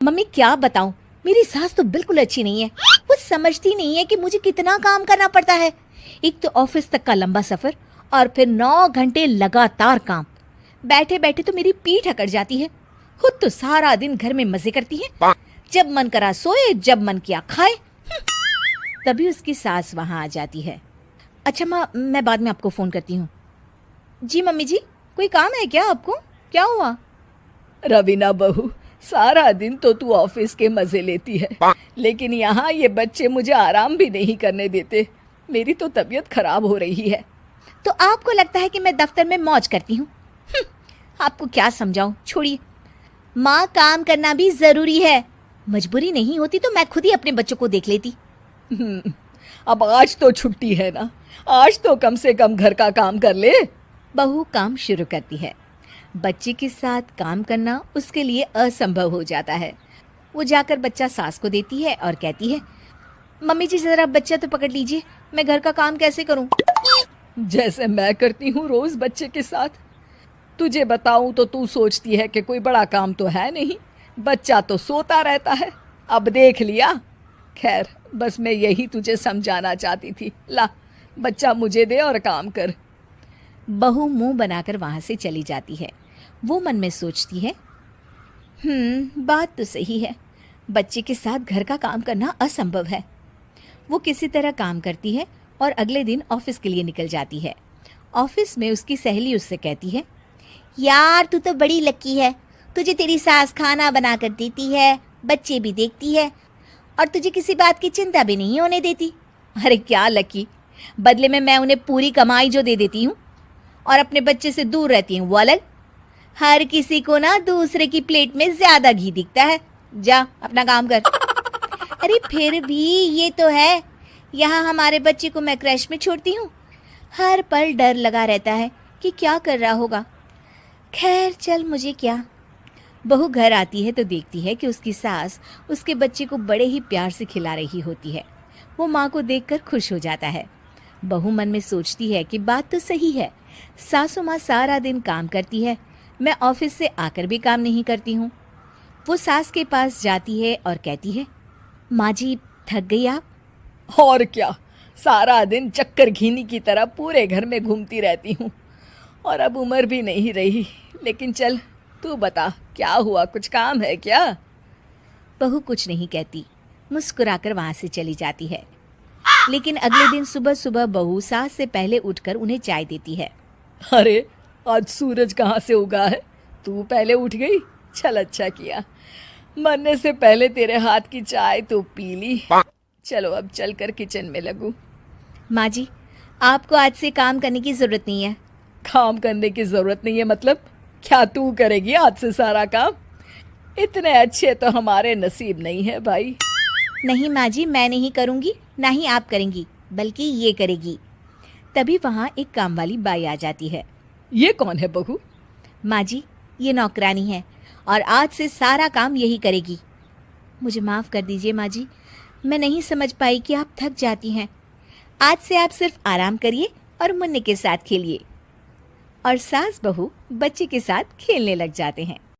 Mummy क्या बताऊं, मेरी सास तो बिल्कुल अच्छी नहीं है। वो समझती नहीं है कि मुझे कितना काम करना पड़ता है। एक तो ऑफिस तक का लंबा सफर और फिर 9 घंटे लगातार काम। बैठे बैठे तो मेरी पीठ अकड़ जाती है। खुद तो सारा दिन घर में मजे करती है, जब मन करा सोए, जब मन किया खाए। तभी उसकी सास वहां आ जाती है। अच्छा माँ, मैं बाद में आपको फोन करती हूँ। जी मम्मी जी, कोई काम है क्या आपको? क्या हुआ? रवीना बहू, सारा दिन तो तू ऑफिस के मजे लेती है, लेकिन यहाँ ये बच्चे मुझे आराम भी नहीं करने देते। मेरी तो तबीयत खराब हो रही है। तो आपको लगता है कि मैं दफ्तर में मौज करती हूँ? आपको क्या समझाऊं, छोड़िए। माँ, काम करना भी जरूरी है। मजबूरी नहीं होती तो मैं खुद ही अपने बच्चों को देख लेती। अब आज तो छुट्टी है ना, आज तो कम से कम घर का काम कर ले। बहू काम शुरू करती है। बच्चे के साथ काम करना उसके लिए असंभव हो जाता है। वो जाकर बच्चा सास को देती है और कहती है, मम्मी जी जरा बच्चा तो पकड़ लीजिए, मैं घर का काम कैसे करूं? जैसे मैं करती हूँ रोज बच्चे के साथ। तुझे बताऊं तो तू सोचती है कि कोई बड़ा काम तो है नहीं, बच्चा तो सोता रहता है। अब देख लिया। खैर, बस मैं यही तुझे समझाना चाहती थी। ला, बच्चा मुझे दे और काम कर। बहू मुंह बनाकर वहां से चली जाती है। वो मन में सोचती है, बात तो सही है, बच्चे के साथ घर का काम करना असंभव है। वो किसी तरह काम करती है और अगले दिन ऑफिस के लिए निकल जाती है। ऑफिस में उसकी सहेली उससे कहती है, यार तू तो बड़ी लकी है, तुझे तेरी सास खाना बना कर देती है, बच्चे भी देखती है और तुझे किसी बात की चिंता भी नहीं होने देती। अरे क्या लकी, बदले में मैं उन्हें पूरी कमाई जो दे देती हूँ और अपने बच्चे से दूर रहती हूँ वो अलग। हर किसी को ना दूसरे की प्लेट में ज्यादा घी दिखता है। जा अपना काम कर। अरे फिर भी ये तो है, यहाँ हमारे बच्चे को मैं क्रैश में छोड़ती हूँ, हर पल डर लगा रहता है कि क्या कर रहा होगा। खैर चल, मुझे क्या। बहू घर आती है तो देखती है कि उसकी सास उसके बच्चे को बड़े ही प्यार से खिला रही होती है। वो माँ को देखकर खुश हो जाता है। बहू मन में सोचती है कि बात तो सही है, सासू माँ सारा दिन काम करती है, मैं ऑफिस से आकर भी काम नहीं करती हूँ। वो सास के पास जाती है और कहती है, माँ जी थक गई आप? और क्या, सारा दिन चक्कर घीनी की तरह पूरे घर में घूमती रहती हूँ और अब उम्र भी नहीं रही। लेकिन चल, तू बता क्या हुआ, कुछ काम है क्या? बहू कुछ नहीं कहती, मुस्कुराकर वहां से चली जाती है। लेकिन अगले दिन सुबह सुबह बहू सास से पहले उठकर उन्हें चाय देती है। अरे, आज सूरज कहाँ से उगा है? तू पहले उठ गई, चल अच्छा किया। मरने से पहले तेरे हाथ की चाय तो पी ली। चलो अब चलकर किचन में लगूं। माँ जी, आपको आज से काम करने की जरूरत नहीं है। काम करने की जरूरत नहीं है मतलब? क्या तू करेगी आज से सारा काम? इतने अच्छे तो हमारे नसीब नहीं है भाई। नहीं माँ जी, मैं नहीं करूँगी, ना ही आप करेंगी, बल्कि ये करेगी। तभी वहाँ एक काम वाली बाई आ जाती है। ये कौन है बहू? माँ जी, ये नौकरानी है और आज से सारा काम यही करेगी। मुझे माफ़ कर दीजिए माँ जी, मैं नहीं समझ पाई कि आप थक जाती हैं। आज से आप सिर्फ आराम करिए और मुन्ने के साथ खेलिए। और सास बहू बच्चे के साथ खेलने लग जाते हैं।